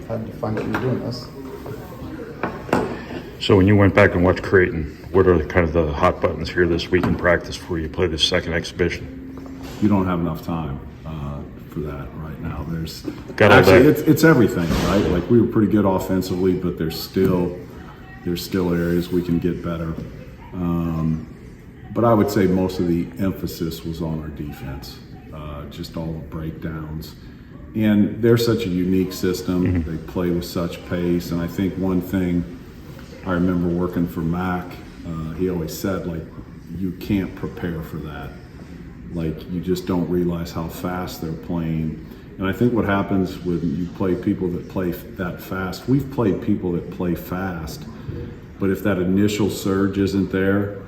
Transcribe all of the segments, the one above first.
had to find out you were doing this. So when you went back and watched Creighton, what are kind of the hot buttons here this week in practice before you play this second exhibition? You don't have enough time for that right now. It's everything, right? Like, we were pretty good offensively, but there's still areas we can get better. But I would say most of the emphasis was on our defense, just all the breakdowns. And they're such a unique system. They play with such pace. And I think one thing I remember working for Mac, he always said, like, you can't prepare for that. Like, you just don't realize how fast they're playing. And I think what happens when you play people that play that fast, we've played people that play fast, but if that initial surge isn't there,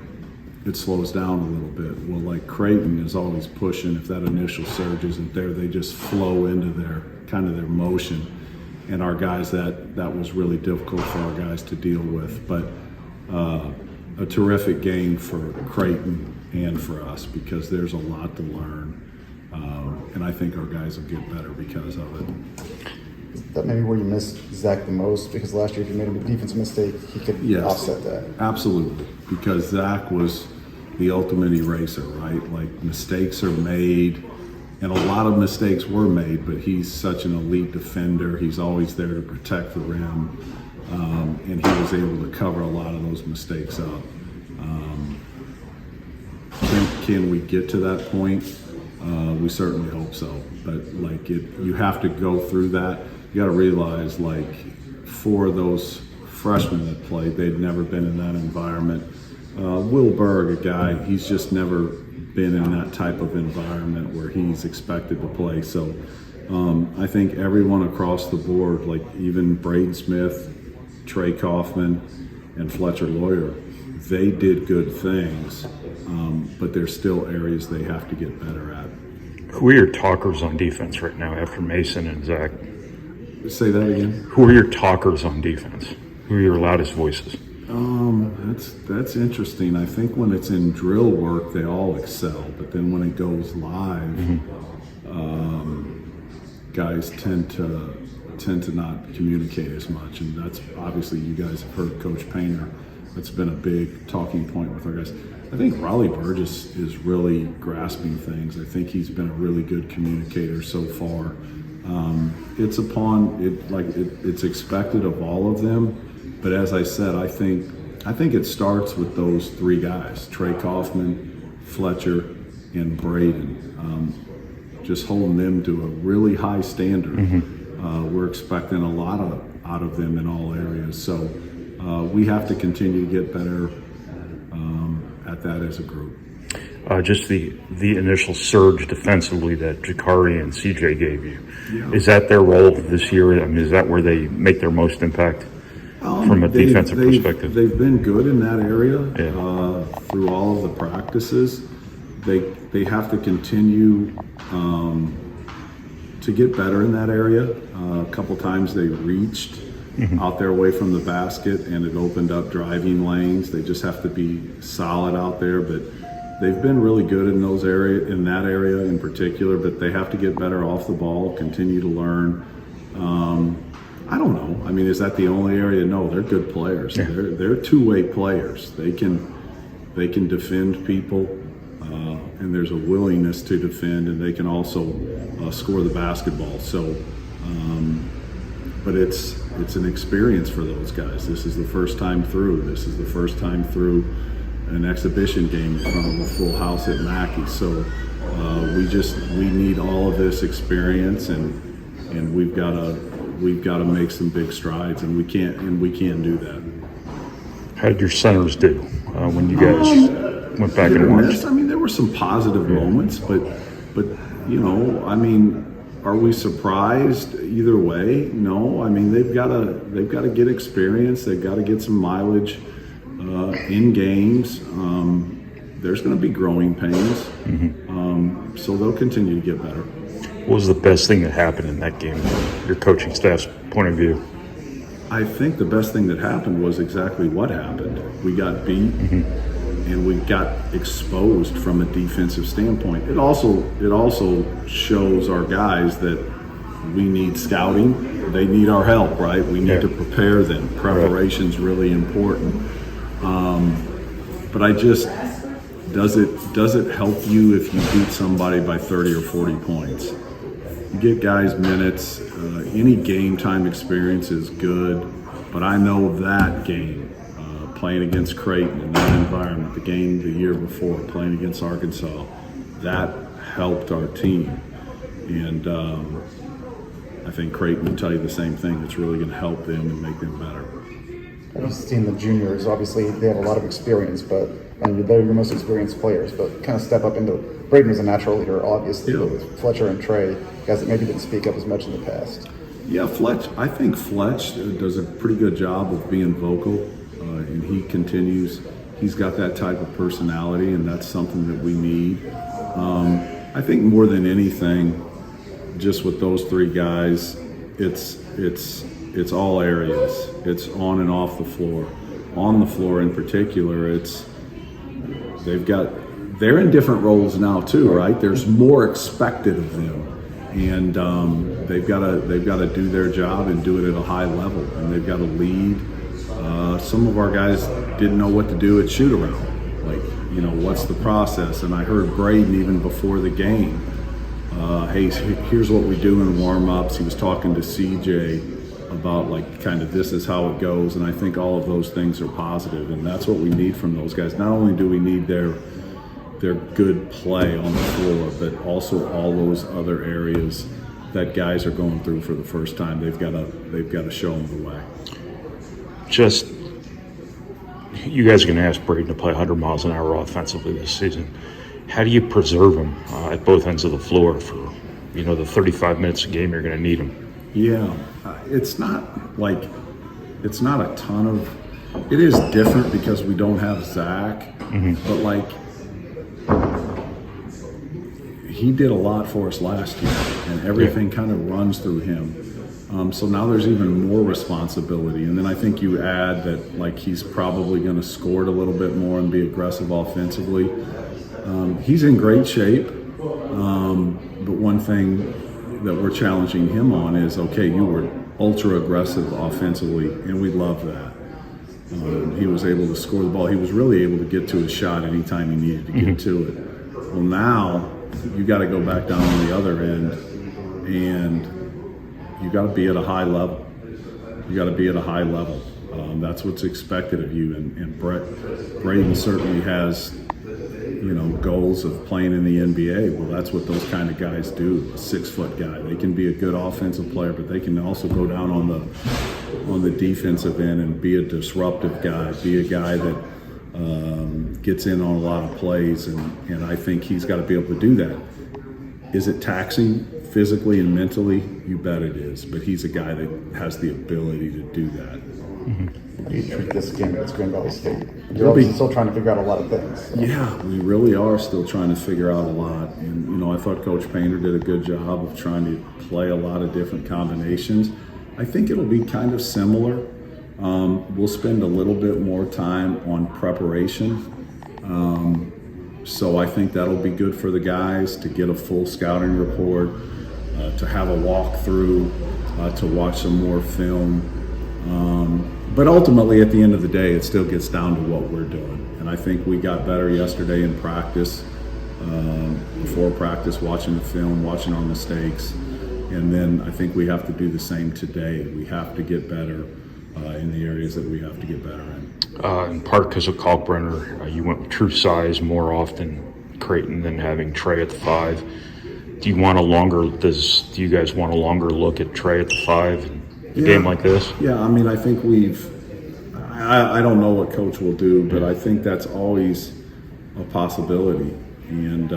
it slows down a little bit. Well, like, Creighton is always pushing. If that initial surge isn't there, they just flow into their motion. And our guys, that was really difficult for our guys to deal with. But a terrific game for Creighton and for us, because there's a lot to learn. And I think our guys will get better because of it. That may be where you missed Zach the most, because last year if you made a defensive mistake, he could offset that. Absolutely, because Zach was the ultimate eraser, right? Like, mistakes are made, and a lot of mistakes were made, but he's such an elite defender. He's always there to protect the rim, and he was able to cover a lot of those mistakes up. Can we get to that point? We certainly hope so, but you have to go through that. You got to realize, for those freshmen that played, they'd never been in that environment. Will Berg, a guy, he's just never been in that type of environment where he's expected to play. So I think everyone across the board, like even Braden Smith, Trey Kaufman, and Fletcher Lawyer, they did good things, but there's still areas they have to get better at. Who are your talkers on defense right now after Mason and Zach? Say that again? Who are your talkers on defense? Who are your loudest voices? That's interesting. I think when it's in drill work, they all excel, but then when it goes live, guys tend to not communicate as much, and that's obviously, you guys have heard Coach Painter. That's been a big talking point with our guys. I think Raleigh Burgess is really grasping things. I think he's been a really good communicator so far. It's expected of all of them, but as I said, I think it starts with those three guys: Trey Kaufman, Fletcher, and Braden. Just holding them to a really high standard. We're expecting a lot out of them in all areas. So we have to continue to get better at that as a group. Just the initial surge defensively that Jakari and CJ gave you. Yeah. Is that their role this year? I mean, is that where they make their most impact from a defensive perspective? They've been good in that area through all of the practices. They have to continue to get better in that area. A couple times they reached out there away from the basket, and it opened up driving lanes. They just have to be solid out there, but they've been really good in that area in particular, but they have to get better off the ball, continue to learn. I don't know. I mean, is that the only area? No, they're good players. Yeah. They're two-way players. They can defend people, and there's a willingness to defend, and they can also score the basketball. So, but it's an experience for those guys. This is the first time through. This is the first time through an exhibition game in front of a full house at Mackey. So we need all of this experience, and we've got to make some big strides, and we can't do that. How did your centers do when you guys went back and watched? I mean, there were some positive moments, but I mean, are we surprised either way? No. I mean, they've got to get experience. They've got to get some mileage in games. There's going to be growing pains, so they'll continue to get better. What was the best thing that happened in that game from your coaching staff's point of view? I think the best thing that happened was exactly what happened. We got beat, and we got exposed from a defensive standpoint. It also shows our guys that we need scouting. They need our help, right? We need to prepare them. Preparation's really important. But does it help you if you beat somebody by 30 or 40 points? You get guys minutes. Any game time experience is good, but I know that game, playing against Creighton in that environment, the game the year before, playing against Arkansas, that helped our team. And I think Creighton will tell you the same thing. It's really going to help them and make them better. I've seen the juniors, obviously they have a lot of experience, and they're your most experienced players, but kind of step up into Braden is a natural leader, obviously, with Fletcher and Trey, guys that maybe didn't speak up as much in the past. Yeah, I think Fletch does a pretty good job of being vocal, and he continues. He's got that type of personality, and that's something that we need. I think more than anything, just with those three guys, it's all areas. It's on and off the floor. On the floor in particular, they're in different roles now too, right? There's more expected of them, and they've got to do their job and do it at a high level, and they've got to lead. Some of our guys didn't know what to do at shoot around, what's the process? And I heard Braden even before the game, hey, here's what we do in warm-ups. He was talking to CJ about this is how it goes, and I think all of those things are positive, and that's what we need from those guys. Not only do we need their good play on the floor, but also all those other areas that guys are going through for the first time. They've got to show them the way. Just, you guys are going to ask Braden to play 100 miles an hour offensively this season. How do you preserve him at both ends of the floor for the 35 minutes a game you're going to need him? Yeah, it's not a ton of. It is different because we don't have Zach, but he did a lot for us last year, and everything kind of runs through him. So now there's even more responsibility, and then I think you add that he's probably going to score it a little bit more and be aggressive offensively. He's in great shape, but one thing that we're challenging him on is, okay, you were ultra aggressive offensively, and we love that. He was able to score the ball. He was really able to get to his shot anytime he needed to get to it. Well, now you got to go back down on the other end, and you got to be at a high level. You got to be at a high level. That's what's expected of you. And Braden certainly has, goals of playing in the NBA. Well, that's what those kind of guys do. A 6-foot guy. They can be a good offensive player, but they can also go down on the defensive end and be a disruptive guy. Be a guy that gets in on a lot of plays, and I think he's got to be able to do that. Is it taxing physically and mentally? You bet it is. But he's a guy that has the ability to do that. How do you treat this game against Grand Valley State? You're obviously still trying to figure out a lot of things. So. Yeah, we really are still trying to figure out a lot. And, I thought Coach Painter did a good job of trying to play a lot of different combinations. I think it'll be kind of similar. We'll spend a little bit more time on preparation. So I think that'll be good for the guys to get a full scouting report, to have a walkthrough, to watch some more film. But ultimately, at the end of the day, it still gets down to what we're doing. And I think we got better yesterday in practice, before practice, watching the film, watching our mistakes. And then I think we have to do the same today. We have to get better in the areas that we have to get better in. In part because of Kalkbrenner, you went with true size more often, Creighton, than having Trey at the 5. Do you guys want a longer look at Trey at the 5 in a game like this? Yeah, I think I don't know what Coach will do, but I think that's always a possibility. And,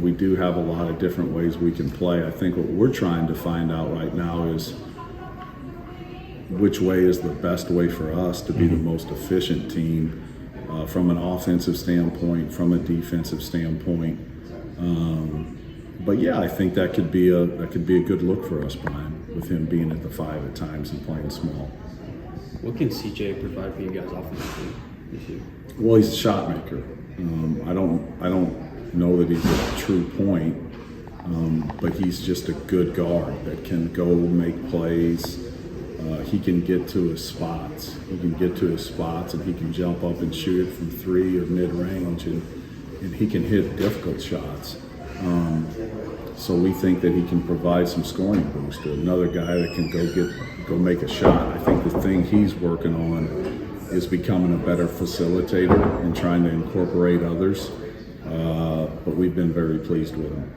we do have a lot of different ways we can play. I think what we're trying to find out right now is which way is the best way for us to be the most efficient team from an offensive standpoint, from a defensive standpoint. But yeah, I think that could be a good look for us, Brian, with him being at the 5 at times and playing small. What can CJ provide for you guys offensively this year? Well, he's a shot maker. I don't know that he's a true point, But he's just a good guard that can go make plays. He can get to his spots. And he can jump up and shoot it from 3 or mid-range, and he can hit difficult shots. So we think that he can provide some scoring boost to another guy that can go make a shot. I think the thing he's working on is becoming a better facilitator and trying to incorporate others. But we've been very pleased with him.